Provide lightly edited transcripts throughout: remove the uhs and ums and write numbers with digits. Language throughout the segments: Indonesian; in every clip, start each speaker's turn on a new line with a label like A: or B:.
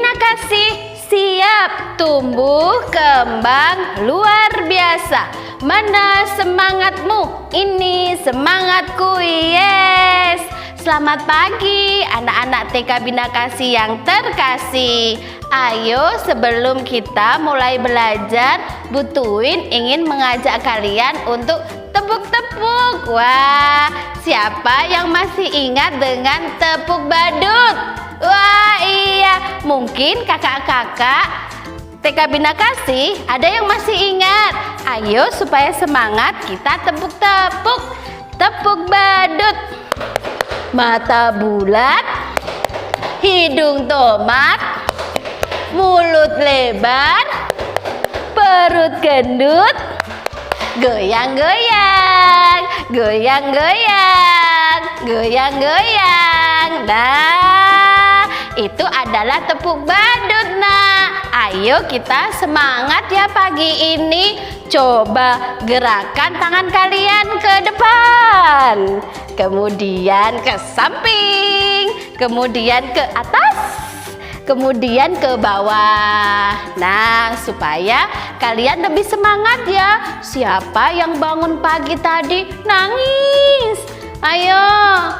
A: Binakasih siap tumbuh kembang luar biasa. Mana semangatmu? Ini semangatku, yes. Selamat pagi anak-anak TK Binakasih yang terkasih. Ayo sebelum kita mulai belajar, Butuin ingin mengajak kalian untuk tepuk-tepuk. Wah, siapa yang masih ingat dengan tepuk badut? Wah iya, mungkin kakak-kakak TK Binakasih ada yang masih ingat. Ayo supaya semangat kita tepuk-tepuk. Tepuk badut. Mata bulat, hidung tomat, mulut lebar, perut gendut, goyang-goyang, goyang-goyang, goyang-goyang. Nah, itu adalah tepuk badut. Nah, ayo kita semangat ya pagi ini. Coba gerakan tangan kalian ke depan, kemudian ke samping, kemudian ke atas, kemudian ke bawah. Nah, supaya kalian lebih semangat ya. Siapa yang bangun pagi tadi nangis? Ayo,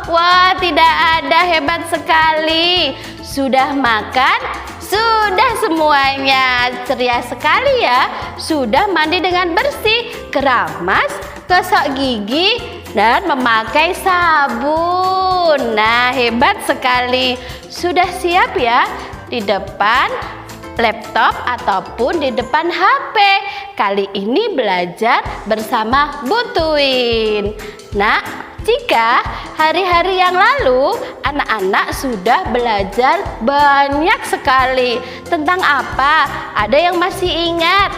A: wah tidak ada, hebat sekali. Sudah makan? Sudah semuanya, ceria sekali ya. Sudah mandi dengan bersih, keramas, gosok gigi, dan memakai sabun. Nah, hebat sekali. Sudah siap ya di depan laptop ataupun di depan HP. Kali ini belajar bersama Butuin. Nah, jika hari-hari yang lalu anak-anak sudah belajar banyak sekali. Tentang apa? Ada yang masih ingat?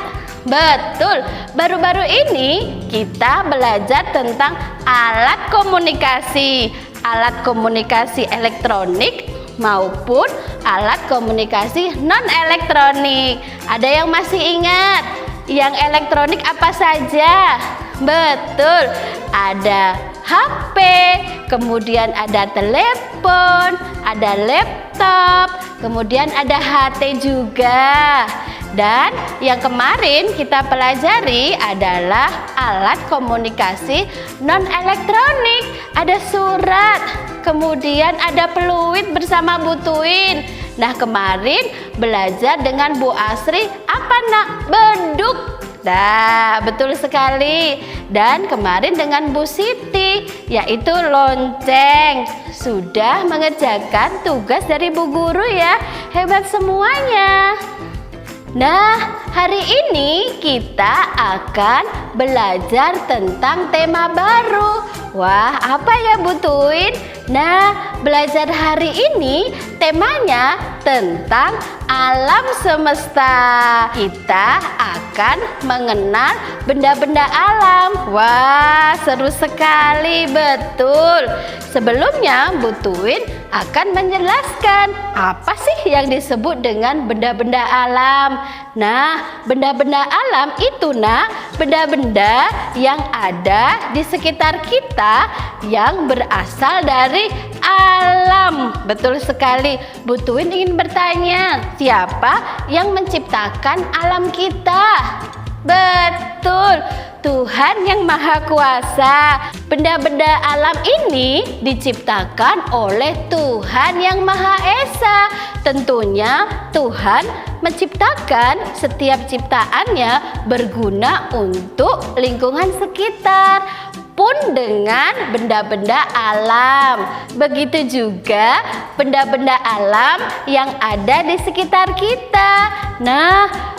A: Betul, baru-baru ini kita belajar tentang alat komunikasi. Alat komunikasi elektronik maupun alat komunikasi non-elektronik. Ada yang masih ingat? Yang elektronik apa saja? Betul, ada HP, kemudian ada telepon, ada laptop, kemudian ada HT juga. Dan yang kemarin kita pelajari adalah alat komunikasi non-elektronik. Ada surat, kemudian ada peluit bersama Butuin. Nah, kemarin belajar dengan Bu Asri apa nak? Beduk. Nah, betul sekali. Dan kemarin dengan Bu Siti, yaitu lonceng. Sudah mengerjakan tugas dari Bu Guru ya. Hebat semuanya. Nah, hari ini kita akan belajar tentang tema baru. Wah, apa ya Butuin? Nah, belajar hari ini temanya tentang alam semesta. Kita akan mengenal benda-benda alam. Wah, seru sekali, betul. Sebelumnya, Butuin akan menjelaskan apa sih yang disebut dengan benda-benda alam. Nah, benda-benda alam itu benda-benda yang ada di sekitar kita yang berasal dari alam. Betul sekali. Butuin ingin bertanya, siapa yang menciptakan alam kita? Betul, Tuhan yang Maha Kuasa. Benda-benda alam ini diciptakan oleh Tuhan yang Maha Esa. Tentunya Tuhan menciptakan setiap ciptaannya berguna untuk lingkungan sekitar, pun dengan benda-benda alam. Begitu juga benda-benda alam yang ada di sekitar kita. Nah,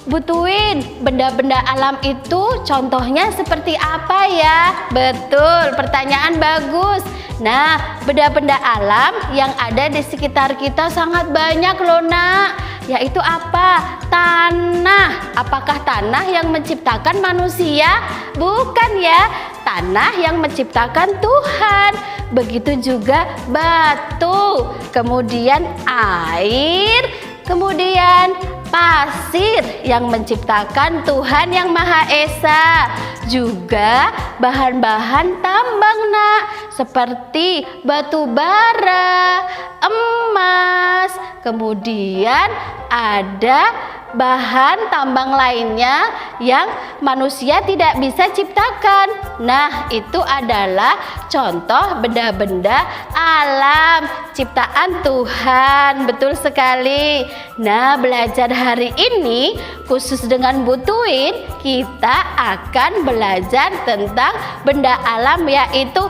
A: Butuin, benda-benda alam itu contohnya seperti apa ya? Betul, pertanyaan bagus. Nah, benda-benda alam yang ada di sekitar kita sangat banyak loh nak. Yaitu apa? Tanah. Apakah tanah yang menciptakan manusia? Bukan ya, tanah yang menciptakan Tuhan. Begitu juga batu, kemudian air, kemudian pasir yang menciptakan Tuhan yang Maha Esa. juga bahan-bahan tambang, Nak, seperti batu bara, emas, kemudian ada bahan tambang lainnya yang manusia tidak bisa ciptakan. Nah, itu adalah contoh benda-benda alam ciptaan Tuhan. Betul sekali. Nah, belajar hari ini khusus dengan Bu Tuin, kita akan belajar tentang benda alam yaitu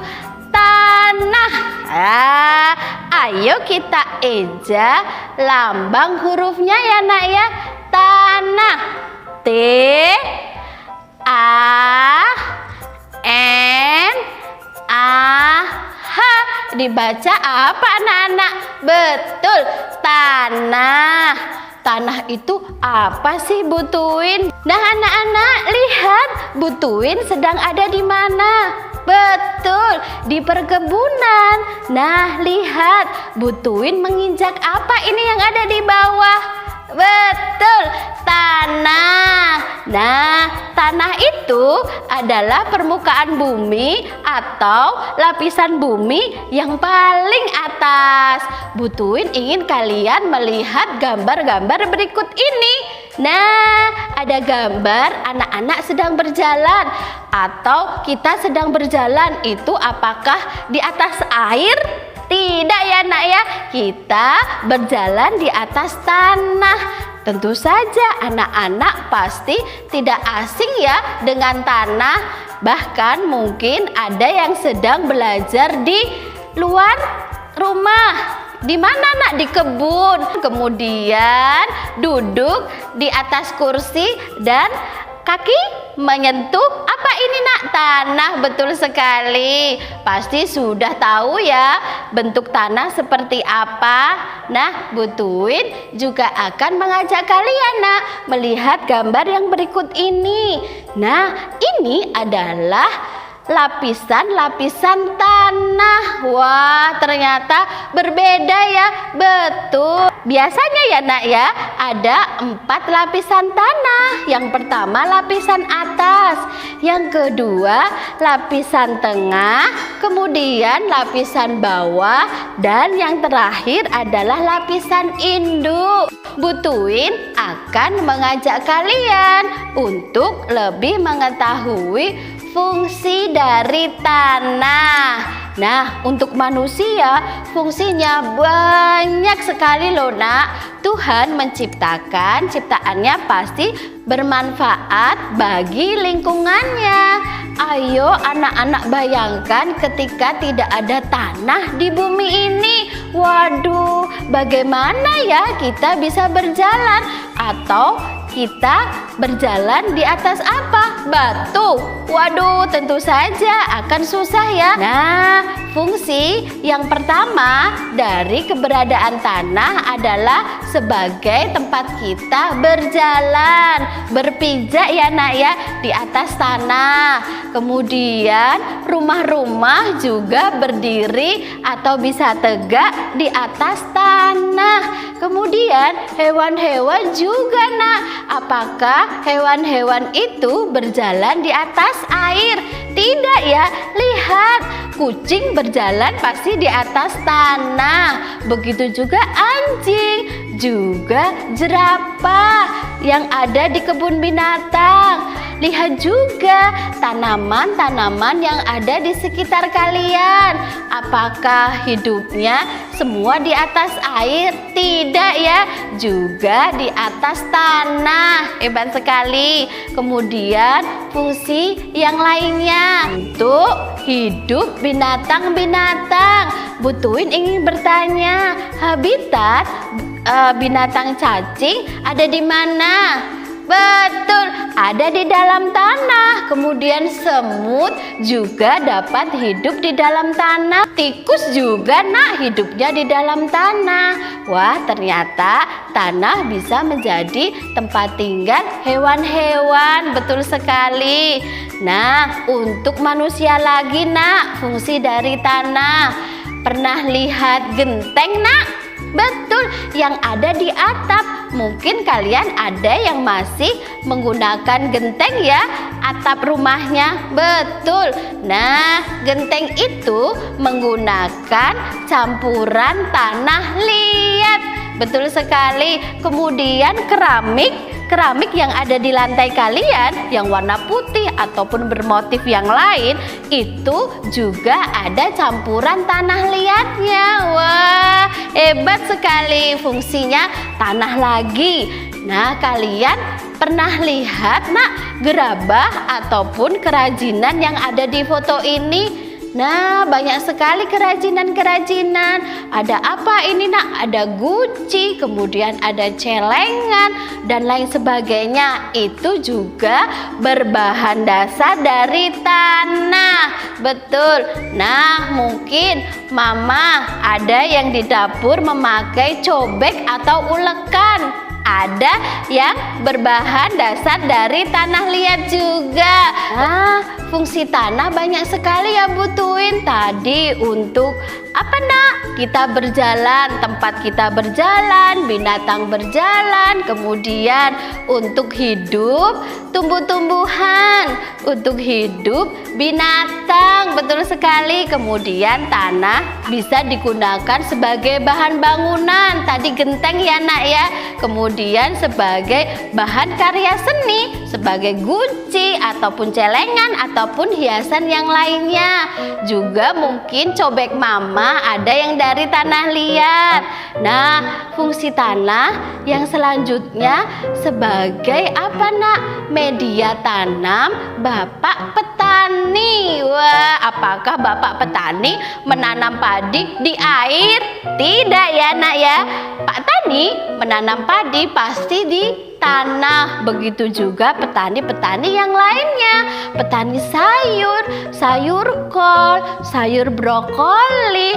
A: tanah. Ayo kita eja lambang hurufnya ya, Nak, ya. Tanah. T A N A H. Dibaca apa, anak-anak? Betul, tanah. Tanah itu apa sih, Bu Tuin? Nah, anak-anak, lihat Bu Tuin sedang ada di mana? Betul, di perkebunan. Nah, lihat Bu Tuin menginjak apa ini yang ada di bawah? Betul, tanah. Nah, tanah itu adalah permukaan bumi atau lapisan bumi yang paling atas. Bu Tuin ingin kalian melihat gambar-gambar berikut ini. Nah, ada gambar anak-anak sedang berjalan atau kita sedang berjalan. Itu apakah di atas air? Tidak ya, Nak, ya. Kita berjalan di atas tanah. Tentu saja anak-anak pasti tidak asing ya dengan tanah. Bahkan mungkin ada yang sedang belajar di luar rumah. Di mana, Nak? Di kebun. Kemudian duduk di atas kursi dan kaki menyentuh apa ini, Nak? Tanah. Betul sekali. Pasti sudah tahu ya bentuk tanah seperti apa. Nah, Bu Tuin juga akan mengajak kalian, Nak, melihat gambar yang berikut ini. Nah, ini adalah lapisan-lapisan tanah. Wah, ternyata berbeda ya. Betul. Biasanya ya, Nak, ya, ada 4 lapisan tanah. Yang pertama lapisan atas, yang kedua lapisan tengah, kemudian lapisan bawah, dan yang terakhir adalah lapisan induk. Bu Tuin akan mengajak kalian untuk lebih mengetahui fungsi dari tanah. Nah, untuk manusia fungsinya banyak sekali loh, Nak. Tuhan menciptakan ciptaannya pasti bermanfaat bagi lingkungannya. Ayo anak-anak bayangkan ketika tidak ada tanah di bumi ini. Waduh, bagaimana ya kita bisa berjalan? Atau kita berjalan di atas apa? Batu. Waduh, tentu saja akan susah ya. Nah, fungsi yang pertama dari keberadaan tanah adalah sebagai tempat kita berjalan, berpijak ya, Nak, ya, di atas tanah. Kemudian rumah-rumah juga berdiri atau bisa tegak di atas tanah. Kemudian hewan-hewan juga, Nak. Apakah hewan-hewan itu berjalan di atas air? Tidak ya. Lihat, kucing berjalan pasti di atas tanah. Begitu juga anjing, juga jerapah yang ada di kebun binatang. Lihat juga tanaman-tanaman yang ada di sekitar kalian. Apakah hidupnya semua di atas air? Tidak ya, juga di atas tanah. Hebat sekali. Kemudian fungsi yang lainnya untuk hidup binatang-binatang. Bu Tuin ingin bertanya, habitat binatang cacing ada di mana? Betul, ada di dalam tanah. Kemudian semut juga dapat hidup di dalam tanah. Tikus juga, Nak, hidupnya di dalam tanah. Wah, ternyata tanah bisa menjadi tempat tinggal hewan-hewan. Betul sekali. Nah, untuk manusia lagi, Nak, fungsi dari tanah. Pernah lihat genteng, Nak? Betul, yang ada di atap. Mungkin kalian ada yang masih menggunakan genteng ya, atap rumahnya. Betul. Nah, genteng itu menggunakan campuran tanah liat. Betul sekali. Kemudian keramik yang ada di lantai kalian yang warna putih ataupun bermotif yang lain itu juga ada campuran tanah liatnya. Wah, hebat sekali, fungsinya tanah lagi. Nah, kalian pernah lihat nak gerabah ataupun kerajinan yang ada di foto ini? Nah, banyak sekali kerajinan-kerajinan. Ada apa ini nak? Ada guci, kemudian ada celengan dan lain sebagainya. Itu juga berbahan dasar dari tanah. Betul. Nah, mungkin mama ada yang di dapur memakai cobek atau ulekan. Ada yang berbahan dasar dari tanah liat juga. Nah, fungsi tanah banyak sekali ya Bu Tuin. Tadi untuk apa nak? Kita berjalan, tempat kita berjalan, binatang berjalan, kemudian untuk hidup tumbuh-tumbuhan, untuk hidup binatang. Betul sekali. Kemudian tanah bisa digunakan sebagai bahan bangunan. Tadi genteng ya nak ya. Kemudian sebagai bahan karya seni, sebagai guci ataupun celengan ataupun hiasan yang lainnya. Juga mungkin cobek mama ada yang dari tanah liat. Nah, fungsi tanah yang selanjutnya sebagai apa nak? Media tanam bapak petani. Wah, apakah bapak petani menanam padi di air? Tidak ya nak ya. Pak Tani menanam padi pasti di tanah. Begitu juga petani-petani yang lainnya. Petani sayur, sayur kol, sayur brokoli,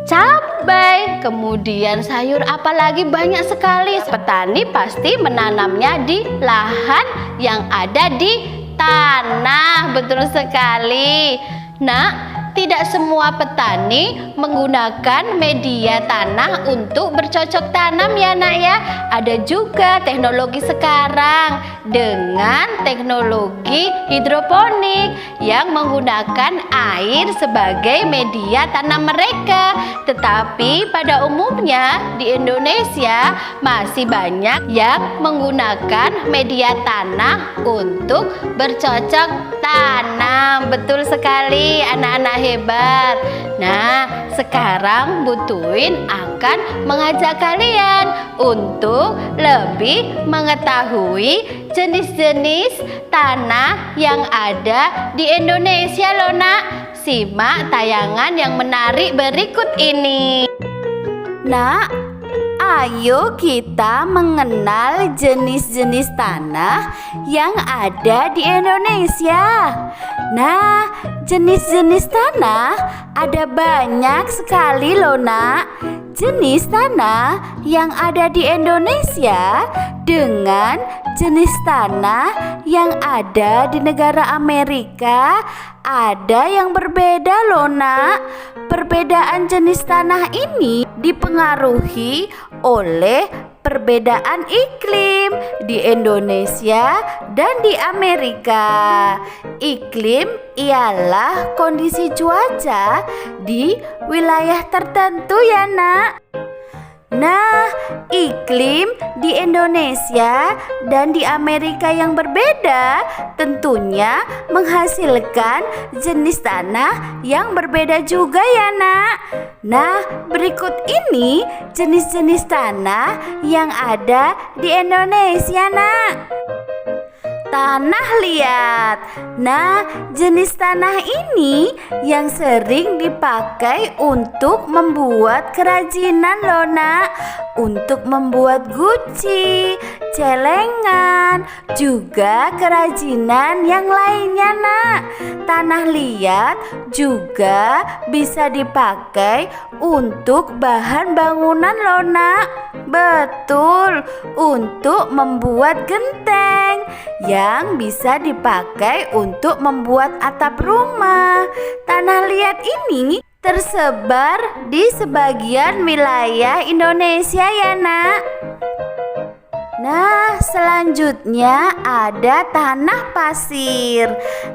A: cabai, kemudian sayur apalagi banyak sekali. Petani pasti menanamnya di lahan yang ada di tanah. Betul sekali. Nah, tidak semua petani menggunakan media tanah untuk bercocok tanam ya nak ya. Ada juga teknologi sekarang dengan teknologi hidroponik yang menggunakan air sebagai media tanam mereka. Tetapi pada umumnya di Indonesia masih banyak yang menggunakan media tanah untuk bercocok tanam. Betul sekali anak-anak hebat. Nah, sekarang Bu Tuin akan mengajak kalian untuk lebih mengetahui jenis-jenis tanah yang ada di Indonesia loh nak. Simak tayangan yang menarik berikut ini. Nak, ayo kita mengenal jenis-jenis tanah yang ada di Indonesia. Nah, jenis-jenis tanah ada banyak sekali loh nak. Jenis tanah yang ada di Indonesia dengan jenis tanah yang ada di negara Amerika ada yang berbeda loh nak. Perbedaan jenis tanah ini dipengaruhi oleh perbedaan iklim di Indonesia dan di Amerika. Iklim ialah kondisi cuaca di wilayah tertentu ya nak. Nah, iklim di Indonesia dan di Amerika yang berbeda tentunya menghasilkan jenis tanah yang berbeda juga ya nak. Nah, berikut ini jenis-jenis tanah yang ada di Indonesia nak. Tanah liat. Nah, jenis tanah ini yang sering dipakai untuk membuat kerajinan loh nak. Untuk membuat guci, celengan, juga kerajinan yang lainnya nak. Tanah liat juga bisa dipakai untuk bahan bangunan loh nak. Betul, untuk membuat genteng yang bisa dipakai untuk membuat atap rumah. Tanah liat ini
B: tersebar di sebagian wilayah Indonesia ya nak. Nah, selanjutnya ada tanah pasir.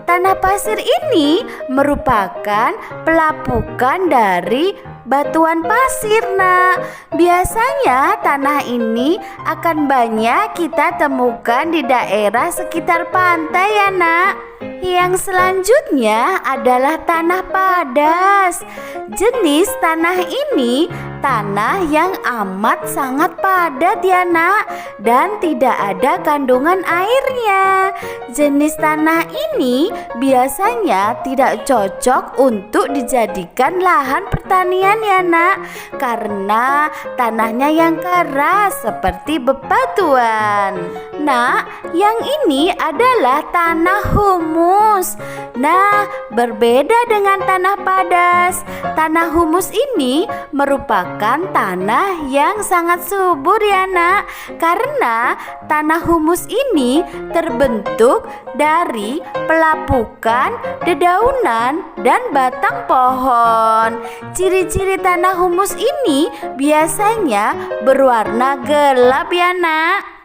B: Tanah pasir ini merupakan pelapukan dari batuan pasir, nak. Biasanya tanah ini akan banyak kita temukan di daerah sekitar pantai ya, nak. Yang selanjutnya adalah tanah padas. Jenis tanah ini tanah yang amat sangat padat ya nak, dan tidak ada kandungan airnya. Jenis tanah ini biasanya tidak cocok untuk dijadikan lahan pertanian ya nak, karena tanahnya yang keras seperti bebatuan. Nah, yang ini adalah tanah humus. Nah, berbeda dengan tanah padas. Tanah humus ini merupakan tanah yang sangat subur ya nak, karena tanah humus ini terbentuk dari pelapukan, dedaunan, dan batang pohon. Ciri-ciri tanah humus ini biasanya berwarna gelap ya nak.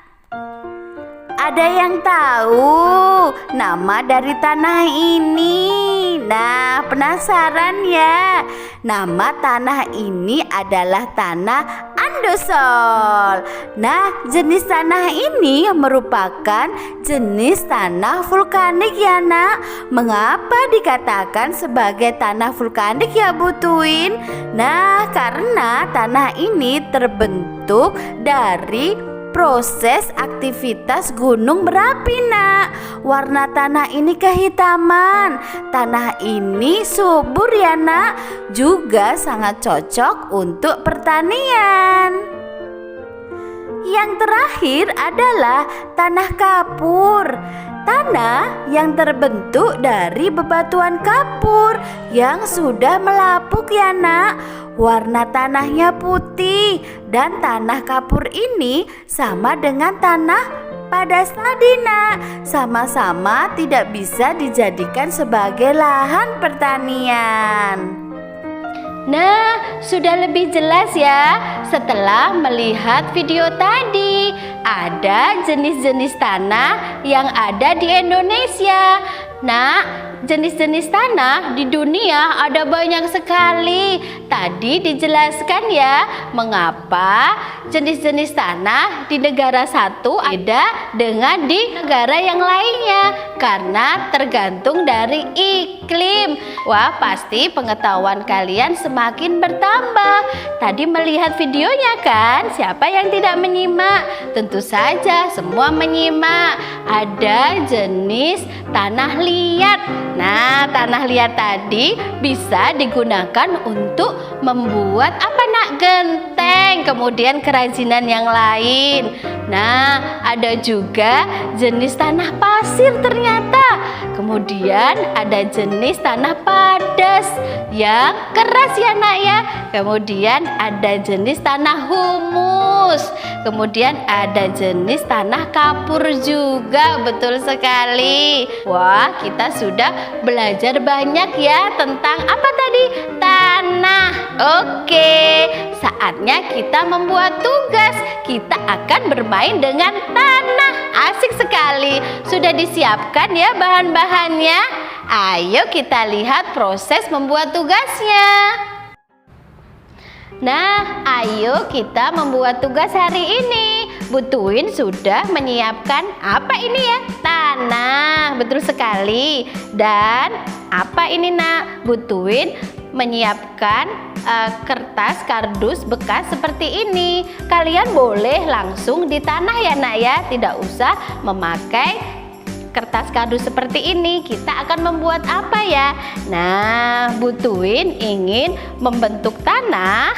B: Ada yang tahu nama dari tanah ini? Nah, penasaran ya? Nama tanah ini adalah tanah andosol. Nah, jenis tanah ini merupakan jenis tanah vulkanik ya nak. Mengapa dikatakan sebagai tanah vulkanik ya Bu Twin? Nah, karena tanah ini terbentuk dari proses aktivitas gunung berapi nak. Warna tanah ini kehitaman. Tanah ini subur ya nak, juga sangat cocok untuk pertanian. Yang terakhir adalah tanah kapur. Tanah yang terbentuk dari bebatuan kapur yang sudah melapuk ya nak. Warna tanahnya putih, dan tanah kapur ini sama dengan tanah padas tadi nak. Sama-sama tidak bisa dijadikan sebagai lahan pertanian.
A: Nah, sudah lebih jelas ya setelah melihat video tadi. Ada jenis-jenis tanah yang ada di Indonesia. Nah, jenis-jenis tanah di dunia ada banyak sekali. Tadi dijelaskan ya mengapa jenis-jenis tanah di negara satu beda dengan di negara yang lainnya, karena tergantung dari iklim. Wah, pasti pengetahuan kalian semakin bertambah. Tadi melihat videonya kan? Siapa yang tidak menyimak? Tentu saja semua menyimak. Ada jenis tanah liat. Nah, tanah liat tadi bisa digunakan untuk membuat apa nak? Genteng, kemudian kerajinan yang lain. Nah, ada juga jenis tanah pasir ternyata. Kemudian ada jenis tanah padas yang keras ya nak ya. Kemudian ada jenis tanah humus. Kemudian ada jenis tanah kapur juga. Betul sekali. Wah, kita sudah belajar banyak ya tentang apa tadi? Tanah. Oke, saatnya kita membuat tugas. Kita akan bermain dengan tanah. Asik sekali. Sudah disiapkan ya bahan-bahannya? Ayo kita lihat proses membuat tugasnya. Nah, ayo kita membuat tugas hari ini. Bu Twin sudah menyiapkan apa ini ya? Tanah, betul sekali. Dan apa ini nak? Bu Twin menyiapkan kertas kardus bekas seperti ini. Kalian boleh langsung di tanah ya nak ya, tidak usah memakai kertas kardus seperti ini. Kita akan membuat apa ya? Nah, Bu Twin ingin membentuk tanah,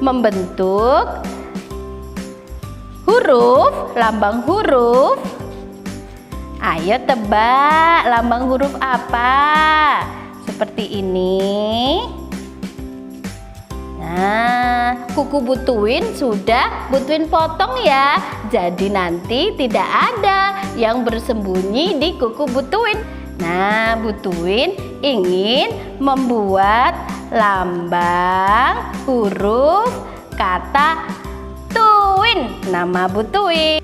A: membentuk huruf, lambang huruf. Ayo tebak lambang huruf apa? Seperti ini. Nah, kuku Bu Twin sudah Bu Twin potong ya. Jadi nanti tidak ada yang bersembunyi di kuku Bu Twin. Nah, Bu Tuin ingin membuat lambang huruf kata Tuin. Nama Bu Tuin.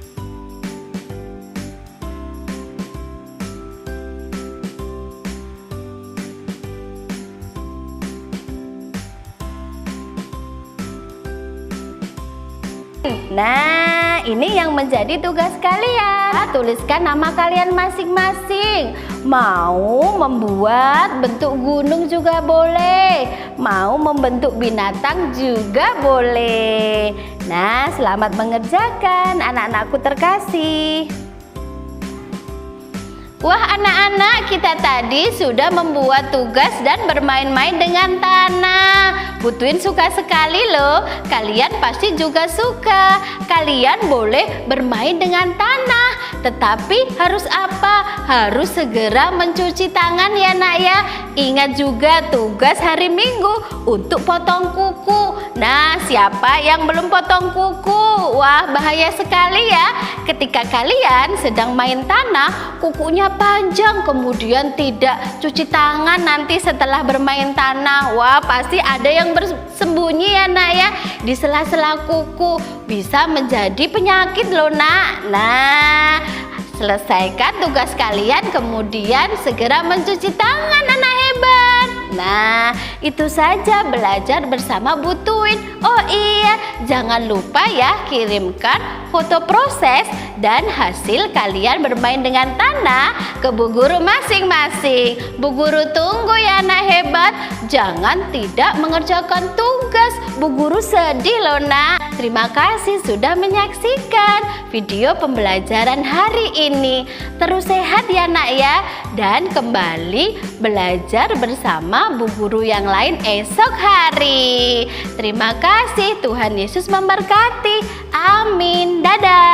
A: Nah, ini yang menjadi tugas kalian. Tuliskan nama kalian masing-masing. Mau membuat bentuk gunung juga boleh. Mau membentuk binatang juga boleh. Nah, selamat mengerjakan anak-anakku terkasih. Wah, anak-anak, kita tadi sudah membuat tugas dan bermain-main dengan tanah. Bu Tuin suka sekali loh. Kalian pasti juga suka. Kalian boleh bermain dengan tanah. Tetapi harus apa? Harus segera mencuci tangan ya nak ya. Ingat juga tugas hari Minggu untuk potong kuku. Nah, siapa yang belum potong kuku? Wah, bahaya sekali ya. Ketika kalian sedang main tanah, kukunya panjang, kemudian tidak cuci tangan nanti setelah bermain tanah. Wah, pasti ada yang bersembunyi ya nak ya di sela-sela kuku. Bisa menjadi penyakit loh nak. Nah, selesaikan tugas kalian, kemudian segera mencuci tangan anak hebat. Nah, itu saja belajar bersama Bu Tuin. Oh iya, jangan lupa ya kirimkan foto proses dan hasil kalian bermain dengan tanah ke Bu Guru masing-masing. Bu Guru tunggu ya anak hebat. Jangan tidak mengerjakan tugas. Bu Guru sedih loh nak. Terima kasih sudah menyaksikan video pembelajaran hari ini. Terus sehat ya nak ya. Dan kembali belajar bersama Bu Guru yang lain esok hari. Terima kasih, Tuhan Yesus memberkati. Amin. Dadah.